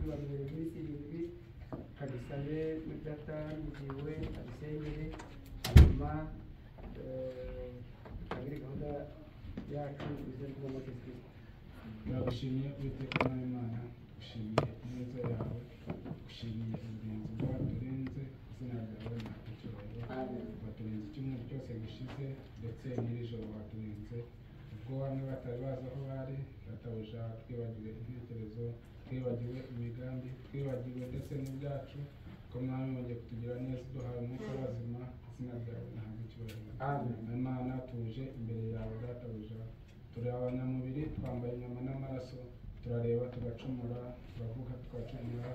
babiri bisi bibiri kabisabe mudata mugiwe abisengere hanyuma agire gahunda yacu izere kuba Kristo. Ndagushimiye Uwiteka Imana, gushimiye neza yawe, gushimiye uburinzi bwaturinze, izina ryawe ntakicyubahiro. Waturinze icyumweru cyose gishize ndetse n'iri joro waturinze, ubwo bamwe batari bazi aho bari, databuja twibagiwe intekerezo, twibagiwe imigambi, twibagiwe ndetse n'ibyacu, ko mwami wongeye kutugira neza duhawe umwuka w'abazima, izina ryawe ntakicyubahiro. Imana tuje imbere yawe databuja, turi abanyamubiri twambaye inyama n'amaraso, turareba tugacumura, turavuga tugacumura,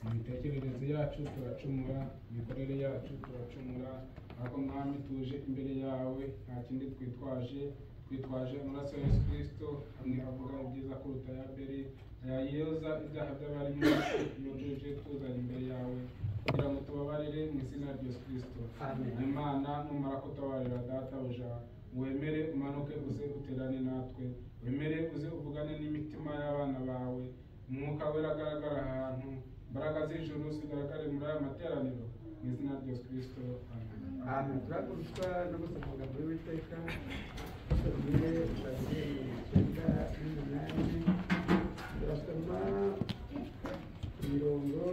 mu mitekerereze yacu turacumura, imikorere yacu turacumura, ariko mwami tuje imbere yawe nta kindi twitwaje amaraso ya Yesu Kristo, amwe avuga ibyiza kuruta ya Abeli, ayayoza ibyaha by'abari mu isi, yujuje tuzanye imbere yawe kugira ngo tubabarire mu izina rya Yesu Kristo. Imana numara kutabarira databuja, wemere umanuke uze uterane natwe, wemere uze uvugane n'imitima y'abana bawe, umwuka wera agaragara ahantu, imbaraga z'ijuru zigaragare muri aya materaniro mu izina rya Yesu Kristo. Amen. Turagurutswa no gusoma amagambo y'Uwiteka, dusomye Zaburi 9:8, turasoma imirongo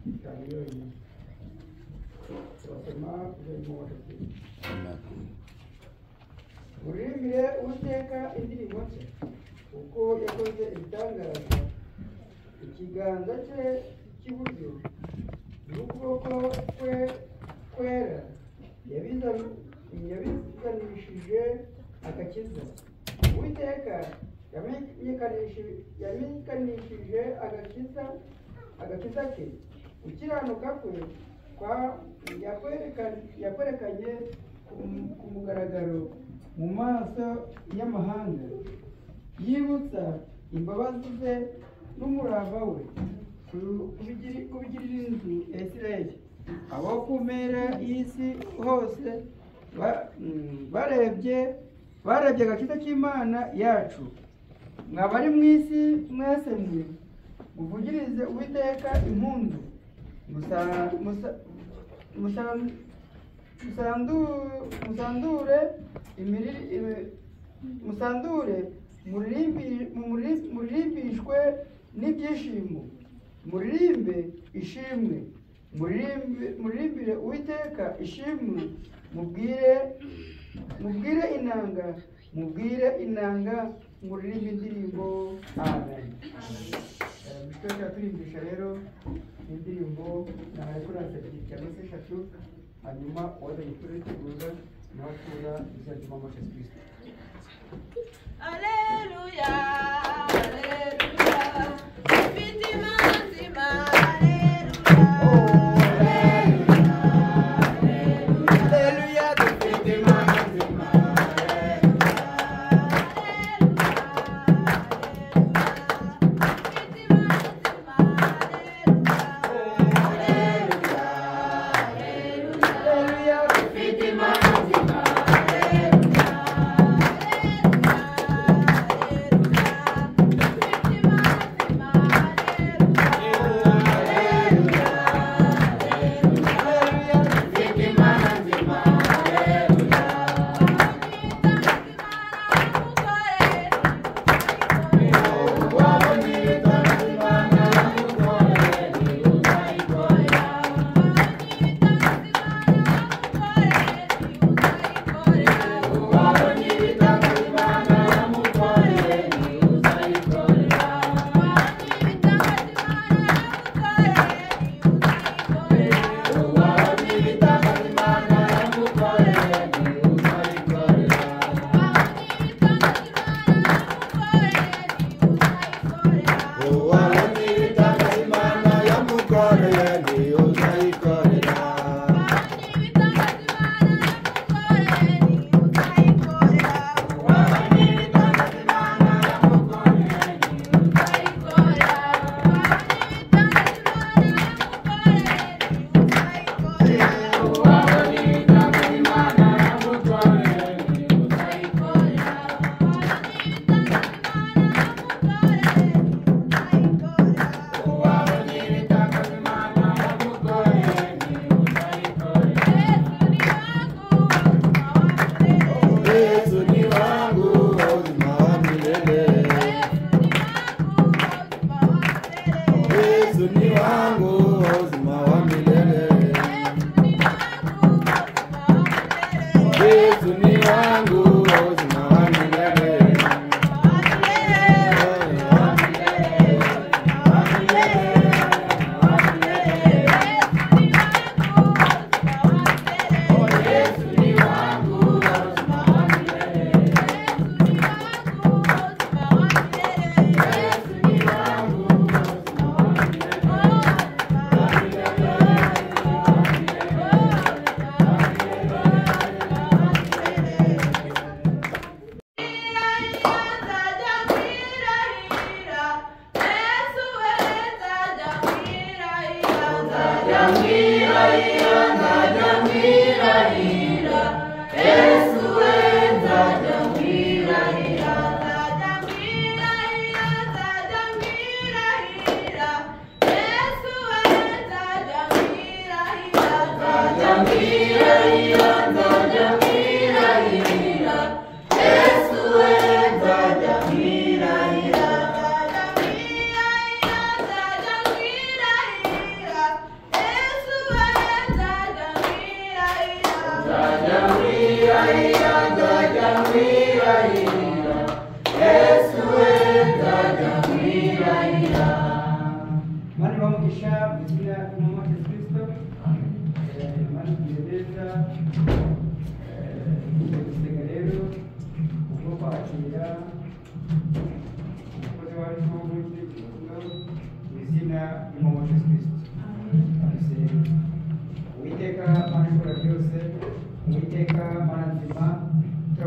5 yonyine, turasoma ururimi rw'Abakristo. Muririmbire Uwiteka indirimbo nshya, kuko yakoze ibitangaza, ikiganza cye cy'iburyo n'ukuboko kwe kwera yabizanishije agakiza. Uwiteka yamenyekanishije agakiza ke, gukiranuka kwe yakwerekanye ku mugaragaro mu maso y'amahanga, yibutsa imbabazi ze n'umurava we kubigirira inzu ya Isirayeli. Abo ku mpera y'isi hose barebye agakiza k'Imana yacu. Mwabari mu isi mwese mwe, muvugirize Uwiteka impundu, musandure muririmbishwe n'ibyishimo, muririmbe ishimwe, muririmbire Uwiteka ishimwe, mubwire inanga, muririmbe indirimbo. Amen. Mutaka turimbisha rero indirimbo narekura cyangwa se 3, hanyuma wada yikurikira n'akura izajya mu Kristo. Alleluia, alleluia, vitima nzima, alleluia, alleluia, vitima nzima, alleluia,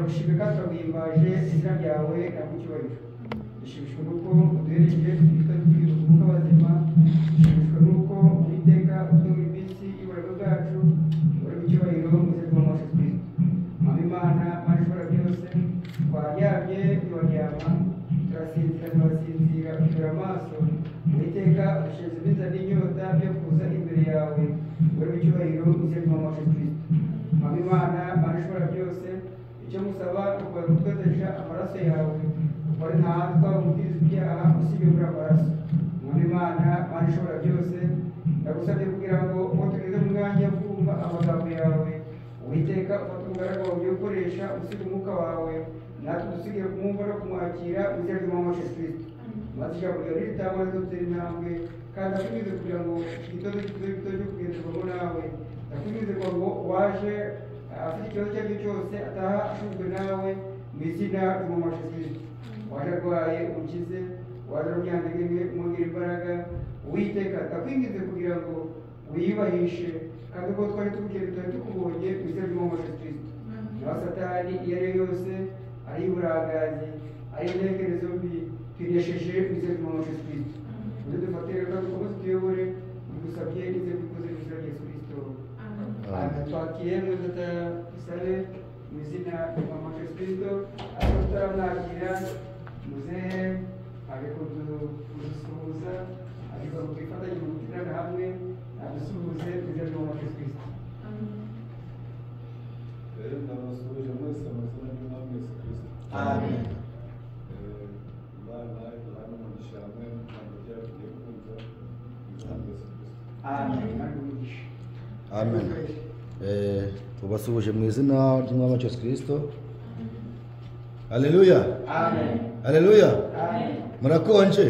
turagushimye kandi turaguhimbaje izina ryawe nakucyubahiro. Dushimishwa nuko uduhereje twitwa umwuka w'abazima. Dushimishwa nuko Uwiteka utwara iminsi y'uburanga bwacu uri mu cyubahiro mu izina rya Yesu Kristo. Mwami Imana, Mana ishobora byose, twaryamye ntiwaryama, turasinzira ntiwasinzira, utubera amaso. Uwiteka udushinze ibyiza n'inyota byo kuza imbere yawe uri mu cyubahiro mu izina rya Yesu Kristo. Mwami Imana, Mana ishobora byose, icyo musaba ni ukubanza gutotesha amaraso yawe, kuko ari nta handi twabumviriza ibyaha usibye muri amaraso. Mwami Imana, Mana ishobora byose, ndagusabye kugira ngo uwo tugeze mu mwanya wo kumva amagambo yawe, Uwiteka ufate umugaragu wawe ugiye gukoresha usiga umwuka wawe, natwe dusigire kumwumva no kumwakira mu izina rya Yesu Kristo. Maze ijambo ryawe ritangwa ridutera intambwe, kandi ndakwinginze kugira ngo iki gitondo cyo kugenderwamo nawe, ndakwinginze kugira ngo waje afite ikibazo icyo ari cyo cyose ataha ashujwe nawe mu izina rya Yesu Kristo. Waje arwaye umukize, waje ari umunyantege umwongera imbaraga. Uwiteka ndakwinginze kugira ngo wiyubahishe, kandi ubwo twari tugenda tutari tukubonye mu izina rya Yesu Kristo. Naho Satani iyo ari yo yose, ari uburangazi, ari intekerezo mbi, tunesheje mu izina rya Yesu Kristo. Ibyo dufatire kandi dukomeze tuyobore, bigusabye n'inzego ikoze mu izina rya Yesu Kristo. Twakiye neza tusabe mu izina rya Yesu Kristo, ariko tutaramwakira muzehe aje kudusuhuza, ariko twifatanye mu guterana hamwe adusuhuze mu izina rya Yesu Kristo. Ndabasuhuje mwese amazina y'Umwami Yesu Kristo. Amen. Imana iduhane umugisha hamwe n'ijambo ryayo tugiye kumva mu izina rya Yesu Kristo. Amen. Imana umugisha. Amen. Tubasuhuje mu izina ry'Umwami Yesu Kristo. Haleluya. Amen. Haleluya. Amen. Murakonje?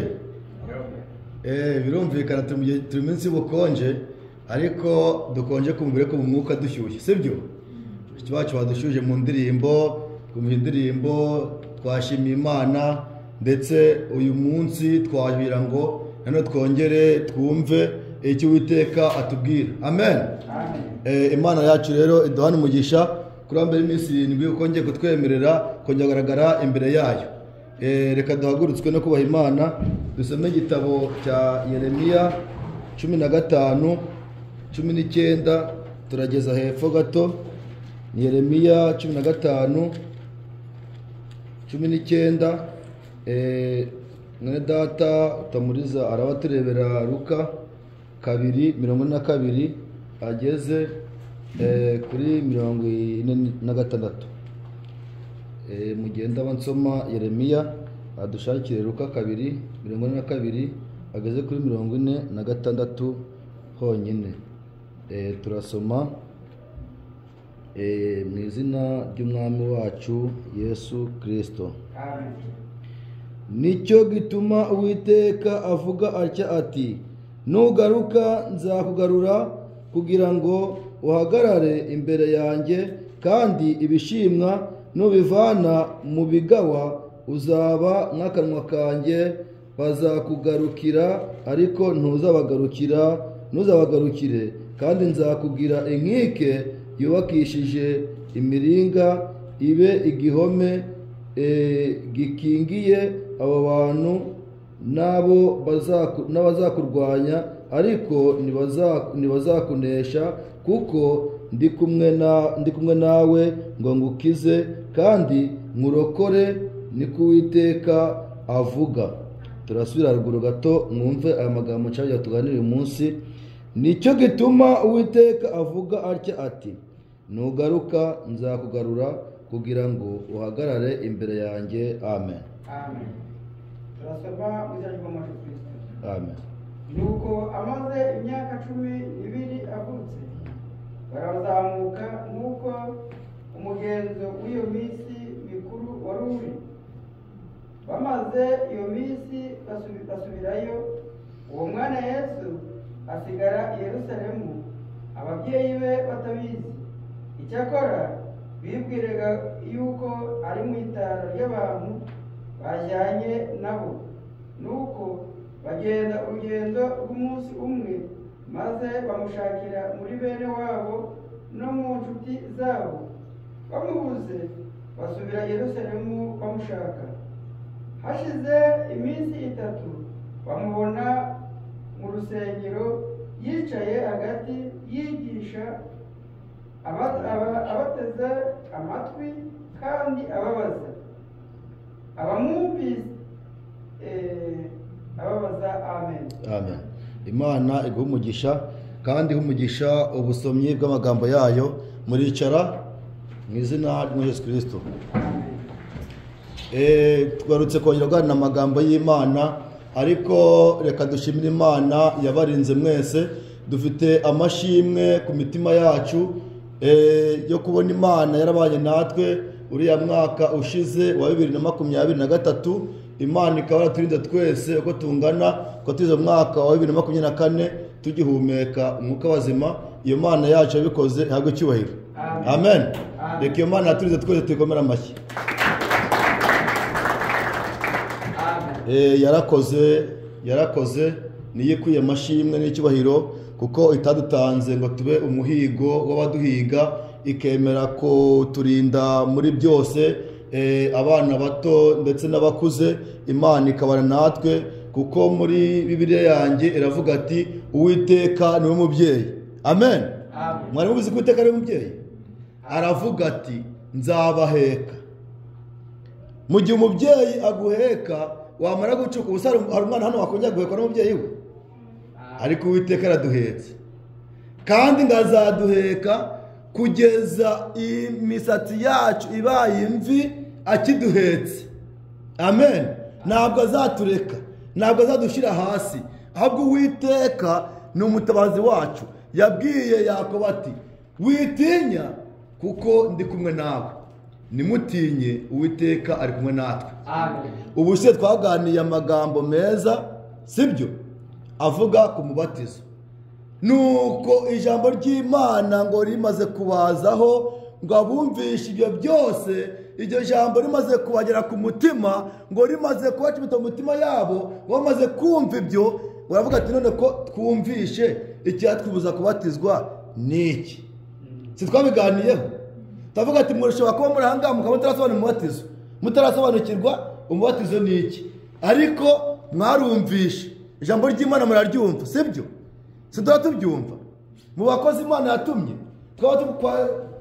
Birumvikana turi mu minsi y'ubukonje, ariko dukonje ku mubiri ko mu mwuka dushyushye, sibyo? Ikibacu badushyuje mu ndirimbo, kumva indirimbo twashimiye Imana, ndetse uyu munsi twabwira ngo none twongere twumve icyo Uwiteka atubwira. Amen. Amen. Imana yacu rero iduhane umugisha kuri mbere iminsi 7 uko ngiye kutwemerera kongera kugaragara imbere yayo. Reka duhagurutswe no kubaha Imana, dusome igitabo cya Yeremiya 15 19 turageza hepfo gato. Yeremiya 15 19 mwene data utamuriza arabaturebera Luka 2:42 ageze kuri 46. Mugenda bansoma Yeremiya adushakire Luka 2:42 ageze kuri 46 honyine. Turasoma mu izina ry'Umwami wacu Yesu Kristo. Amen. Nicyo gituma Uwiteka avuga atya ati, nugaruka nzakugarura kugira ngo uhagarare imbere yanjye, kandi ibishimwa nubivana mu bigawa uzaba nk'akanwa kanjye. Bazakugarukira ariko ntuzabagarukire, kandi nzakugira inkike yubakishije imiringa, ibe igihome gikingiye abo bantu n'abazakurwanya, ariko ntibazakunesha, kuko ndi kumwe nawe ngo ngukize kandi nkurokore, niko Uwiteka avuga. Turasubira ruguru gato mwumve aya magambo nshaka tuganira uyu munsi. Nicyo gituma Uwiteka avuga atya ati, nugaruka nzakugarura kugira ngo uhagarare imbere yanjye. Amen. Amen. Turasaba mu izina rya Yesu Kristo. Amen. Nuko amaze imyaka 12 avutse, barazamuka nk'uko umugenzo w'iyo minsi mikuru wari uri. Bamaze iyo minsi basubirayo, uwo mwana Yesu asigara i Yerusalemu, ababyeyi be batabizi. Icyakora bibwiraga yuko ari mu itara ry'abantu bajyanye nabo. Nuko bagenda urugendo rw'umunsi umwe, maze bamushakira muri bene wabo no mu nshuti zabo. Bamubuze basubira i Yerusalemu bamushaka. Hashize iminsi 3 bamubona mu rusengero yicaye hagati yigisha abateze amatwi kandi ababaza abamwumvise ababaza. Amen. Amen. Imana iguha umugisha kandi umugisha ubusomyi bw'amagambo yayo. Muricara mu izina rya Yesu Kristo. Tugarutse kongera kuganira amagambo y'Imana, ariko reka dushimire Imana yabarinze mwese. Dufite amashimwe ku mitima yacu yo kubona Imana yarabanye natwe uriya mwaka ushize wa 2023. Imana ikaba yaraturinze twese uko tungana, ko tuzo mwaka wa 2024 tugihumeka umwuka wazima. Iyo Mana yacu yabikoze ntabwo cyubahiro. Amen. Reka iyo Mana yaturinze twese tukomera amashyi. Yarakoze niyikwiye amashimwe n'icyubahiro, kuko itadutanze ngo tube umuhigo w'abaduhiga, ikemera ko turinda muri byose, abana bato ndetse n'abakuze. Imana ikabana natwe, kuko muri Bibiliya yanjye iravuga ati Uwiteka niwe mubyeyi. Amen. Mwari mubizi ko Uwiteka ari mubyeyi? Aravuga ati nzabaheka. Mu gihe umubyeyi aguheka wamara gucuka ubusa, hari umwana hano wakongera guhekwa n'umubyeyi we? Ariko Uwiteka araduhetse, kandi ngazaduheka kugeza imisatsi yacu ibaye imvi akiduhetse. Amen. Ntabwo azatureka, ntabwo azadushyira hasi, ahubwo Uwiteka ni umutabazi wacu. Yabwiye Yakobo ati witinya kuko ndi kumwe nawe. Nimutinye, Uwiteka ari kumwe natwe. Amen. Ubushize twaganiye amagambo meza, sibyo, avuga ku mubatizo. Nuko ijambo ry'Imana ngo rimaze kubazaho, ngo abumvishe ibyo byose, iryo jambo rimaze kubagera ku mutima, ngo rimaze kubacumita mu mutima yabo, bamaze kumva ibyo, baravuga ati none ko twumvishe, icyatwibuza kubatizwa ni iki? Si twabiganiyeho? Tavuga ati murashobora kuba muri ahangaha mukaba mutarasobanura umubatizo, mutarasobanukirwa umubatizo ni iki, ariko mwarumvishe ijambo ry'Imana muraryumva, sibyo? Sidora tubyumva mu bakozi Imana yatumye, twaba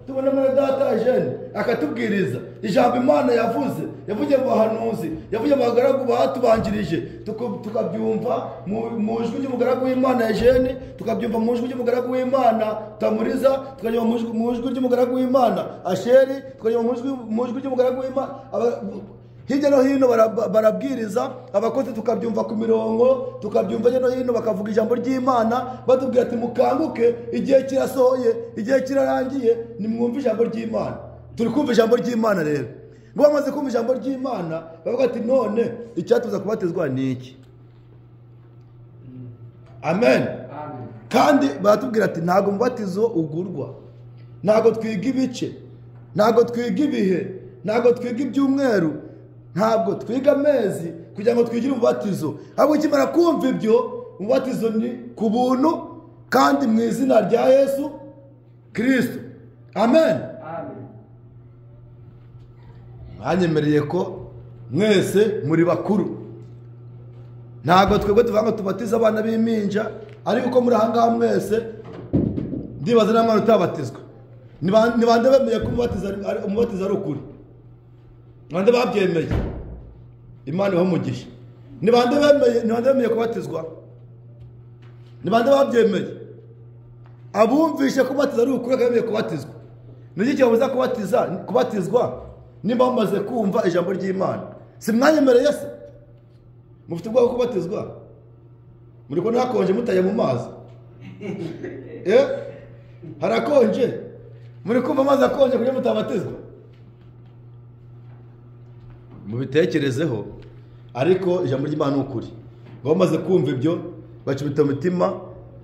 tubona muri data Jene akatubwiriza ijambo Imana yavuye mu bahanuzi, yavuye mu bagaragu batubanjirije, tukabyumva mu ijwi ry'umugaragu w'Imana Jene, tukabyumva mu ijwi ry'umugaragu w'Imana Tamuriza, tukabyumva mu ijwi ry'umugaragu w'Imana Asheri, tukabyumva mu ijwi ry'umugaragu w'Imana. Hirya no hino barabwiriza, abakozi tukabyumva ku mirongo, tukabyumva hirya no hino bakavuga ijambo ry'Imana, batubwira ati mukanguke, igihe kirasohoye, igihe kirarangiye, nimwumve ijambo ry'Imana. Turi kumva ijambo ry'Imana rero. Ngo bamaze kumva ijambo ry'Imana, bavuga ati none icyatuza kubatizwa ni iki? Amen. Kandi baratubwira ati ntago mubatizo ugurwa, ntago twiga ibice, ntago twiga ibihe, ntago twiga ibyumweru, ntabwo twiga amezi kugira ngo twigire umubatizo. Ahubwo ukimara kumva ibyo, umubatizo ni ku buntu kandi mu izina rya Yesu Kristo. Amen. Mwanyemereye ko mwese muri bakuru, ntabwo twebwe tuvuga ngo tubatize abana b'impinja, ariko ko muri ahangaha mwese ndibaza nta mwana utabatizwa. Ni bande bemeye ko umubatizo ari ukuri? Nande babyemeye? Imana ibahe umugisha. Ni bande bemeye kubatizwa? Ni bande babyemeye? Abumvishe ko umubatizo ari ukuri bemeye kubatizwa. Niki cyabuza kubatizwa nimba mumaze kumva ijambo ry'Imana? Si mwanyemereye se? Mufite ubwoba bwo kubatizwa? Muri ko nakonje mutaye mu mazi? Harakonje? Muri kumva amazi akonje kugira mutabatizwa? Mubitekerezeho, ariko ijambo ry'Imana ukuri. Bamaze kumva ibyo, bacubita umutima,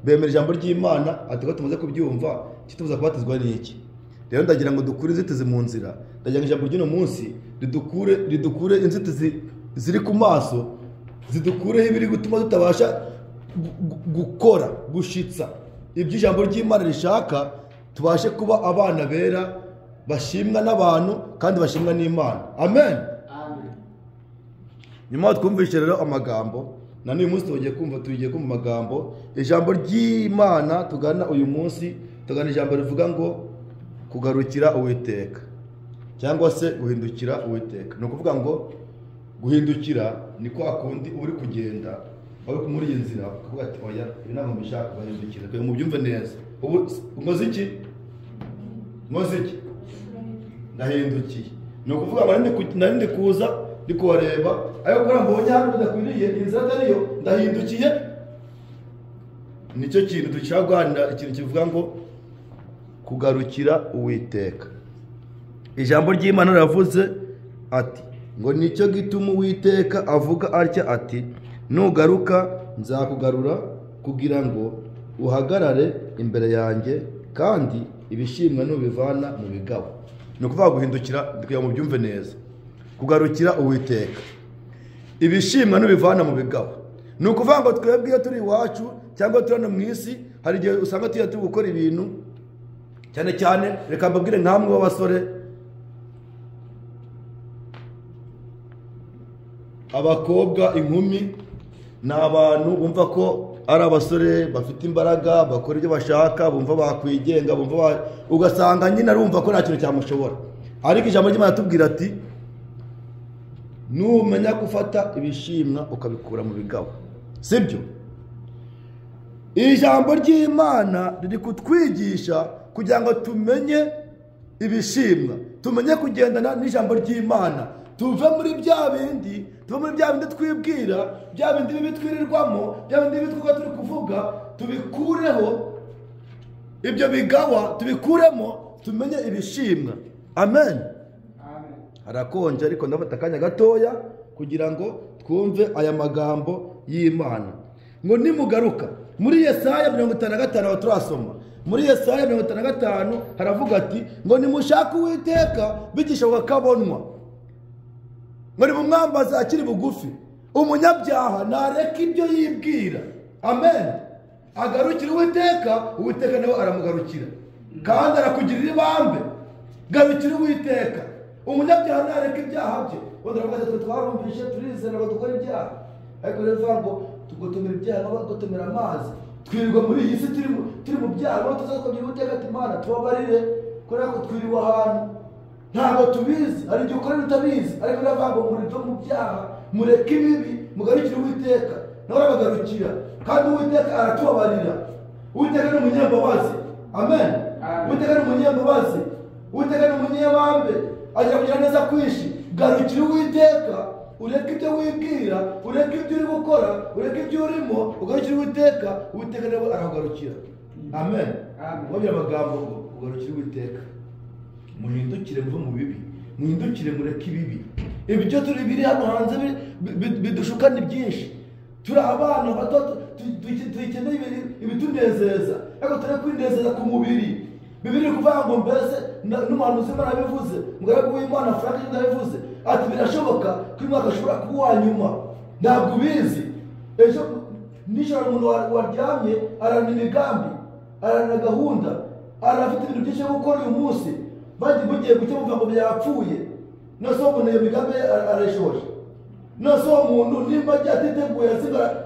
bemera ijambo ry'Imana, ati ko tumaze kubyumva, kitubuza kubatizwa ni iki? Rero ndagira ngo dukure inzitizi mu nzira, ndagira ngo ijambo ry'uno munsi ridukure inzitizi ziri ku maso, zidukureho ibiri gutuma tutabasha gukora, gushitsa ibyo ijambo ry'Imana rishaka, tubashe kuba abana bera bashimwa n'abantu kandi bashimwa n'Imana. Amen. Nyuma twumvise rero amagambo na n'uyu munsi tugiye kumva amagambo. Ijambo ry'Imana tugana uyu munsi tugana ijambo rivuga ngo kugarukira Uwiteka cyangwa se guhindukira Uwiteka. Ni ukuvuga ngo guhindukira ni kwa kundi uri kugenda aho muri iyi nzira ukavuga ati oya ibi ntabwo mbishaka guhindukira kugira ngo mubyumve neza. Ubu ngoze iki ndahindukiye. Ni ukuvuga ngo nari kuza ndi kubareba ayo kora mbonye hano bidakwiriye inzira atariyo ndahindukiye. Nicyo kintu dushaka guhanira ikintu kivuga ngo kugarukira Uwiteka. Ijambo ry'Imana riravuze ati ngo nicyo gituma Uwiteka avuga atya ati nugaruka nzakugarura kugira ngo uhagarare imbere yanjye kandi ibishimwa nubivana mu bigabo. Ni ukuvuga guhindukira kugira ngo mubyumve neza. Kugarukira Uwiteka, ibishimwa nubivana mu bigabo. Ni ukuvuga ngo twebwe iyo turi iwacu cyangwa turi hano mu isi hari igihe usanga turi gukora ibintu cyane cyane, reka mbabwire nkamwe b'abasore, abakobwa, inkumi ni abantu bumva ko ari abasore bafite imbaraga, bakora ibyo bashaka, bumva bakwigenga, ugasanga nyine arumva ko nta kintu cyamushobora. Ariko ijambo ry'Imana tubwira ati numenya gufata ibishimwa ukabikura mu bigabo. Sibyo? Ijambo ry'Imana riri kutwigisha kugira ngo tumenye ibishimwa, tumenye kugendana n'ijambo ry'Imana, tuve muri bya bindi twibwira, bya bindi bibi twirirwamo, bya bindi bibi twuga turi kuvuga, tubikureho ibyo bigawa, tubikuremo, tumenye ibishimwa. Amen. Harakonje ariko ndafata akanya gatoya kugira ngo twumve aya magambo y'Imana. Ngo nimugaruka muri Yesaya 55 aho turasoma. Muri Yesaya 55 haravuga ati ngo nimushaka Uwiteka bigishoboka kabonwa. Muri mumwambaza akiri bugufi. Umunyabyaha nareka ibyo yibwira. Amen. Agarukira Uwiteka, Uwiteka nawe aramugarukira. Kandi arakugirira ibambe. Garukira Uwiteka. Umunyabyaha nareka ibyaha bye. Wondera ko twarumvishe turizera ngo dukora ibyaha. Ariko rero ngo tugotomera ibyaha n'abagotomera amazi. Twirirwa muri iyi si turi mu byaha, aho tuzakogira Uwiteka ati Mana tubabarire kubera ko twiriwe ahantu ntabwo tubizi, ari igihe ukora utabizi. Ariko rero ngo muri mu byaha mureke ibibi mugarukire Uwiteka, nawe arabagarukira kandi Uwiteka aratubabarira. Uwiteka ni umunyambabazi. Amen. Uwiteka ni umunyambabazi, Uwiteka ni umunyabambe, agira kugira neza kwishi. Garukira Uwiteka, ureke ibyo wibwira, ureke ibyo uri gukora, ureke ibyo urimo, ugarukira Uwiteka, Uwiteka nawe aragarukira. Amen. Wabira amagambo ngo ugarukira Uwiteka, muhindukire muve mu bibi, muhindukire mureke ibibi. Ibyo turi biri hano hanze bidushukana byinshi. Turi abana bato tuyikeneye ibitunezeza, ariko turi kwinezeza ku mubiri. Bibiri kuvuga ngo mbese n'umuhanuzi Imana yabivuze, mugaragu w'Imana Frank yabivuze ati birashoboka ko umwaka ashobora kuba uwa nyuma. Ntabwo ubizi. Ejo nijoro umuntu waryamye arana imigambi, arana gahunda, arafite ibintu byinshi byo gukora uyu munsi, bandi mugiye gucya muvuga ngo byapfuye. Nose umuntu iyo migambi areshoje. Nose umuntu nimba atiteguye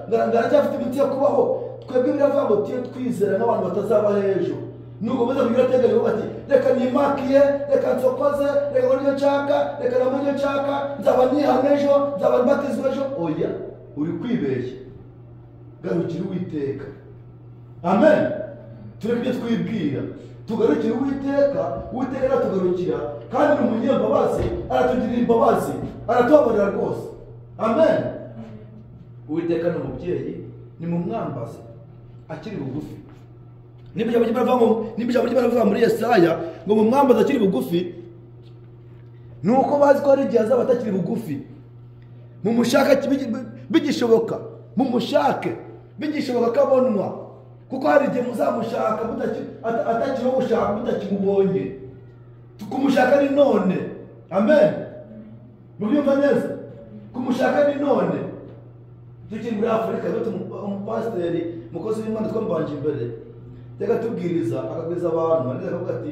ngaracyafite imiti yo kubaho. Twebwe biravuga ngo tiyo twizera n'abantu batazaba hejuru. Nuko beza kugira teganya bati reka nimakiye, reka nsokoze, reka ngo nshaka, reka namo nshaka, nzaba nihanejo, nzaba mbatizwa ejo. Oya, uri kwibeshya. Garukira Uwiteka. Amen. Tureke twibwira, tugarukira Uwiteka, Uwiteka aratugarukira kandi ni umunyambabazi, aratugirira imbabazi, aratubabarira rwose. Amen. Uwiteka ni umubyeyi, ni mu mwambazi akiri bugufi. Nibijambo ry'Imana muri Yesaya ngo mu mwambaza akiri bugufi, nuko bazi ko ari igihe azaba atakiri bugufi. Mumushaka bigishoboka, mumushake bigishoboka kabonwa, kuko hari igihe muzamushaka atakiriho gushaka mutakimubonye. Kumushaka ni none. Amen. Mubyumva neza? Kumushaka ni none. Tukiri muri Afurika, umupasiteri mukozi w'Imana twambanje imbere yajyaga atubwiriza akabwiriza abantu maze akavuga ati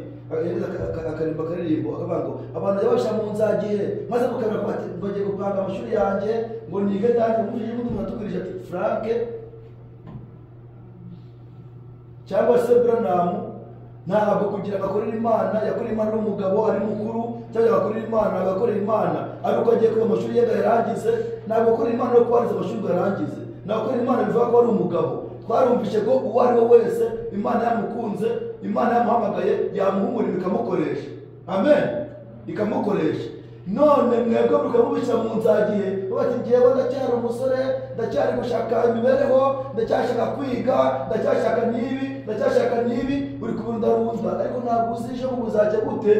akarimba akaririmbo akavuga ngo abantu yabasha mu nzagihe maze mukamera bati bagiye gupanga amashuri yanjye ngo nige nanjye muje n'umuntu atubwirije ati Frank cyangwa se Branham ntabwo kugira agakorera Imana yakorera Imana n'umugabo ari mukuru cyangwa agakorera Imana agakorera Imana ariko agiye ku amashuri ye yarangize ntabwo akorera Imana no kwariza amashuri yarangize nakorera Imana bivuga ko ari umugabo twarumvishe ko uwo ari we wese Imana yamukunze Imana yamuhamagaye yamuhumurira ikamukoresha amen ikamukoresha none mwebwe mukamubisha mu nzagihe bati ngewe ndacyari umusore ndacyari gushaka imibereho ndacyashaka kwiga ndacyashaka nibi uri kubundarunda ariko ntabwo uzije ngo uzajya gute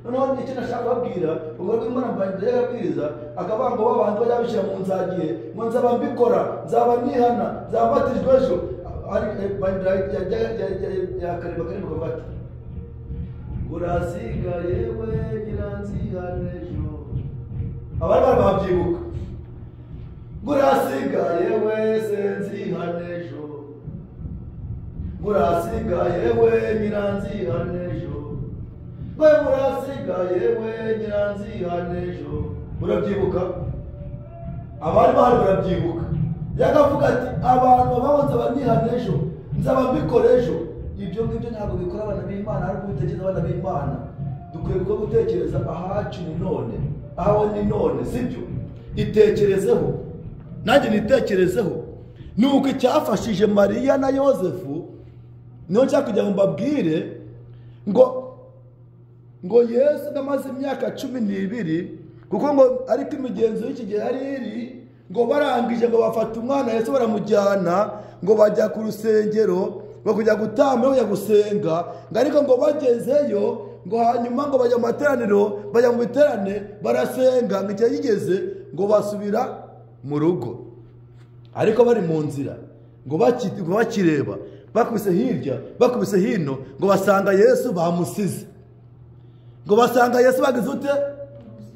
noneho icyo nashaka kubabwira ubwo Imana mbanje yabwiriza akabango w'abantu bayabisha mu nzagihe ngo nzaba mbikora nzaba nihana nzabatijwe ejo ari yakareba karimo bati urasigaye we nyiranzihanejo abari babyibuka urasigaye we senzihanejo urasigaye we nyiranzihanejo we urasigaye we nyiranzihanejo urabyibuka abari bahari barabyibuka yakavuga ati abantu babonze abanihanejo nzaba mbikora ejo ibyo ngibyo ntabwo bikora abana b'Imana ariko gutekereza abana b'Imana dukwiye gutekereza ahacu ni none aho ni none sibyo itekerezeho nanjye nitekerezeho nuko icyafashije Mariya na Yosefu niho nshaka kugira ngo mbabwire ngo Yesu amaze imyaka 12 kuko ngo ariko imigenzo y'iki gihe yari iri ngo barangije ngo bafata umwana Yesu baramujyana ngo bajya ku rusengero bakujya gutamba bajya gusenga ngo ariko ngo bagezeyo ngo hanyuma ngo bajya mu materaniro bajya mu biterane barasenga ngo igihe kigeze ngo basubira mu rugo ariko bari mu nzira ngo bakireba bakubise hirya bakubise hino ngo basanga Yesu bamusize ngo basanga Yesu bagize ute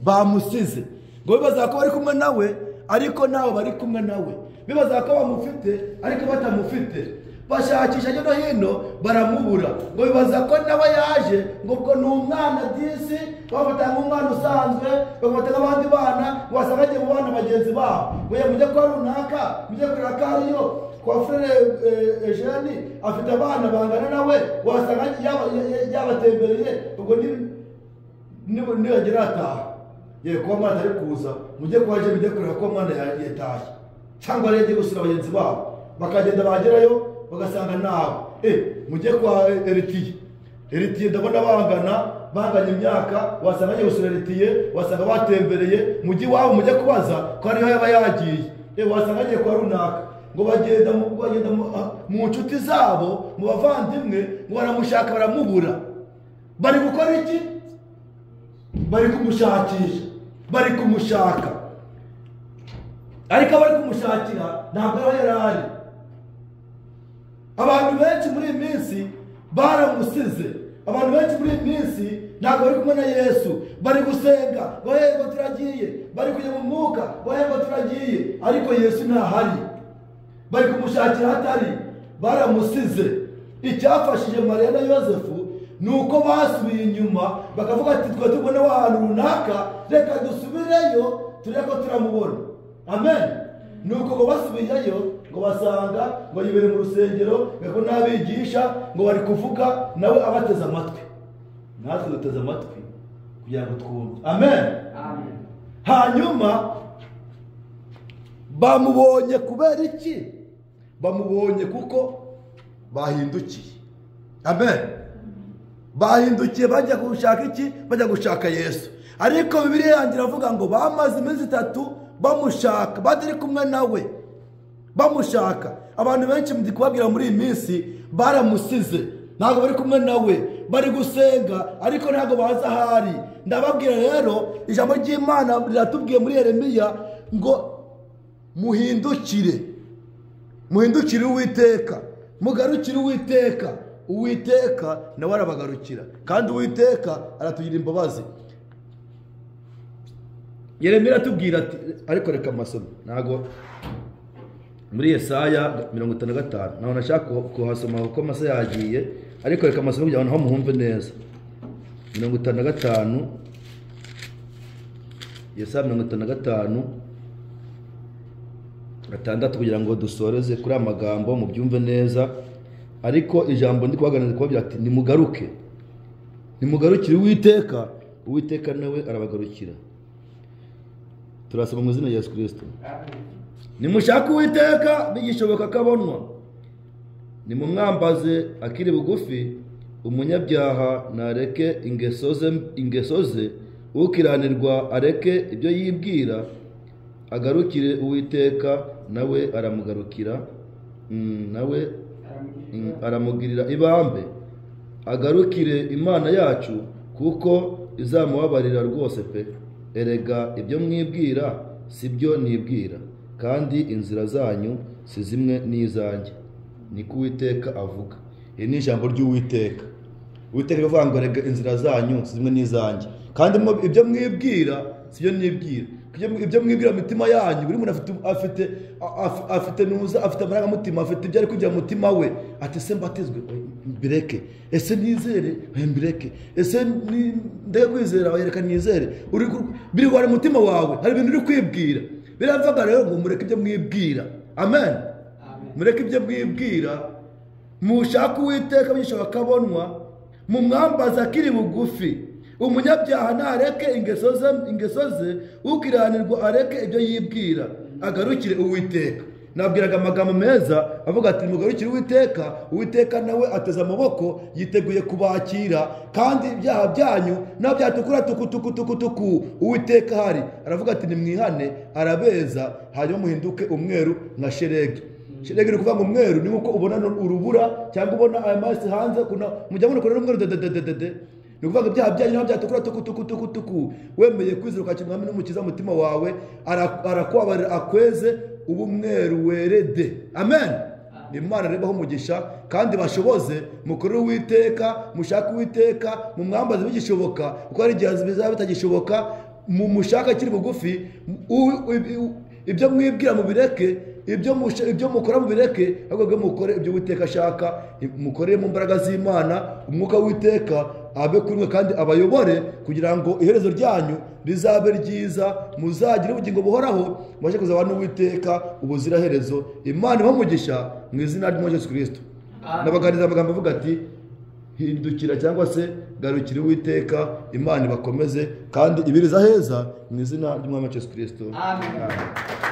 bamusize ngo bibaza ko bari kumwe nawe ariko nabo bari kumwe nawe bibaza ko bamufite ariko batamufite bashakisha hirya no hino baramubura ngo bibaza ko nawe yaje ngo ubwo ni umwana disi bafata nk'umwana usanzwe bafata nk'abandi bana wasanga agiye mu bana bagenzi babo ngo mujye kwa runaka mujye kurira kariyo kwa frere Eugene afite abana bangana nawe wasanga yabatembereye ubwo nibagera ataha ye kuba mwana ari kuza mujye kwaje mujye kurira ko mwana yataye cyangwa rege gusura bagenzi babo bakagenda bagerayo bagasanga nabo mujye kwa Eritiye ndabona banganya imyaka wasanga agiye gusura Eritiye wasanga batembereye mujyi wabo mujye kubaza ko ariho yaba yagiye wasanga agiye kwa runaka ngo bagenda mu nshuti zabo mu bavandimwe ngo baramushaka baramubura bari gukora iki bari kumushakisha bari kumushaka ariko bari kumushakira ntabwo aho yari ari abantu benshi muri iyi minsi baramusize abantu benshi muri iyi minsi ntabwo bari kumwe na Yesu bari gusenga bahemba turagiye bari kujya mu mwuka bahemba turagiye ariko Yesu ntahari bari kumushakira hatari baramusize icyafashije Mariya na Yosefu nuko basubiye inyuma bakavuga ati twe tubone ahantu runaka reka dusubireyo tureko turamubona amen nuko ngo basubiyeyo ngo basanga ngo yibere mu rusengero ngo nabigisha ngo bari kuvuga nawe abateze amatwi natwe duteze amatwi kugira ngo twumve amen amen hanyuma bamubonye kubera iki bamubonye kuko bahindukiye amen bahindukiye bajya gushaka iki bajya gushaka Yesu ariko Bibiliya yangira avuga ngo bamaze iminsi 3 bamushaka batari kumwe nawe bamushaka abantu benshi ndi kubabwira muri iyi minsi baramusize ntabwo bari kumwe nawe bari gusenga ariko ntabwo baza ahari ndababwira rero ijambo ry'Imana riratubwiye muri Yeremiya ngo muhindukire Uwiteka mugarukire Uwiteka nawe arabagarukira kandi Uwiteka aratugira imbabazi Yeremiya atubwira ati ariko reka amasomo ntago muri Yesaya 55 naho nashaka kuhasoma kuko amasa yagiye ariko reka amasomo kugira ngo muhumve neza. 55 Yesaya 55 gatandatu kugira ngo dusoreze kuri amagambo mu byumve neza, ariko ijambo ndi kubaganiriza kubabwira ati nimugaruke, nimugarukire Uwiteka, Uwiteka nawe arabagarukira. Turasoma mu izina rya Yesu Kristo. Nimushaka Uwiteka bigishoboka kabonwa, nimumwambaze akiri bugufi, umunyabyaha nareke ingeso ze, ukiranirwa areke ibyo yibwira, agarukire Uwiteka nawe aramugarukira, nawe aramugirira ibambe. Agarukire Imana yacu kuko izamubabarira rwose pe. Erega ibyo mwibwira sibyo nibwira, kandi inzira zanyu si zimwe n'izanjye, niko Uwiteka avuga. Iri ni ijambo ry'Uwiteka. Uwiteka avuga ngo erega inzira zanyu si zimwe n'izanjye, kandi ibyo mwibwira sibyo nibwira. Ibyo mwibwira mitima yanyu, buri muntu afite nuza, afite amarangamutima, afite ibyo ari kugira mu mutima we. Ati se mbatizwe mbireke, ese nizere mbireke, ese ndeke kwizera yereka nizere. Biri wari mutima wawe, hari ibintu uri kwibwira. Biravuga rero ngo mureke ibyo mwibwira. Amen. Mureke ibyo mwibwira, mushaka Uwiteka bigishoboka kabonwa, mumwambaza akiri bugufi, umunyabyaha nareke ingeso ze, ukiranirwa areke ibyo yibwira, agarukire Uwiteka. Nabwiraga amagambo meza avuga ati mugarukire Uwiteka, Uwiteka nawe ateze amaboko yiteguye kubakira, kandi ibyaha byanyu na byatukura tuku Uwiteka hari aravuga ati nimwihane arabeza, hanyuma muhinduke umweru nka sheregi. Sheregi ni kuvuga ngo umweru ni nkuko ubona urubura cyangwa ubona aya mazi hanze mujya mubona ko umweru dedededede. Ni kuvuga ibyaha byanyu na byatukura tuku wemeye kwizera ukakira Umwami n'Umukiza mu mutima wawe, arakubabarira akweze ubumweru werede. Amen. Imana rebaho umugisha kandi bashoboze mukorere Uwiteka, mushaka Uwiteka, mumwambaze bigishoboka, kuko hari igihe bizaba bitagishoboka. Mushaka kiri bugufi, ibyo mwibwira mu bireke, ibyo mukora mu bireke, ahubwo mukore ibyo Uwiteka ashaka. Mukorere mu mbaraga z'Imana, umwuka w'Uwiteka abe kuri mwe kandi abayobore, kugira ngo iherezo ryanyu rizabe ryiza, muzagire ubugingo buhoraho, mubashe kuzaba n'Uwiteka ubuziraherezo. Imana ibamugisha mu izina rya Yesu Kristo. Nabaganiriza amagambo avuga ati hindukira cyangwa se garukira Uwiteka, Imana ibakomeze kandi ibiriza heza mu izina ry'Umwami Yesu Kristo. Amen.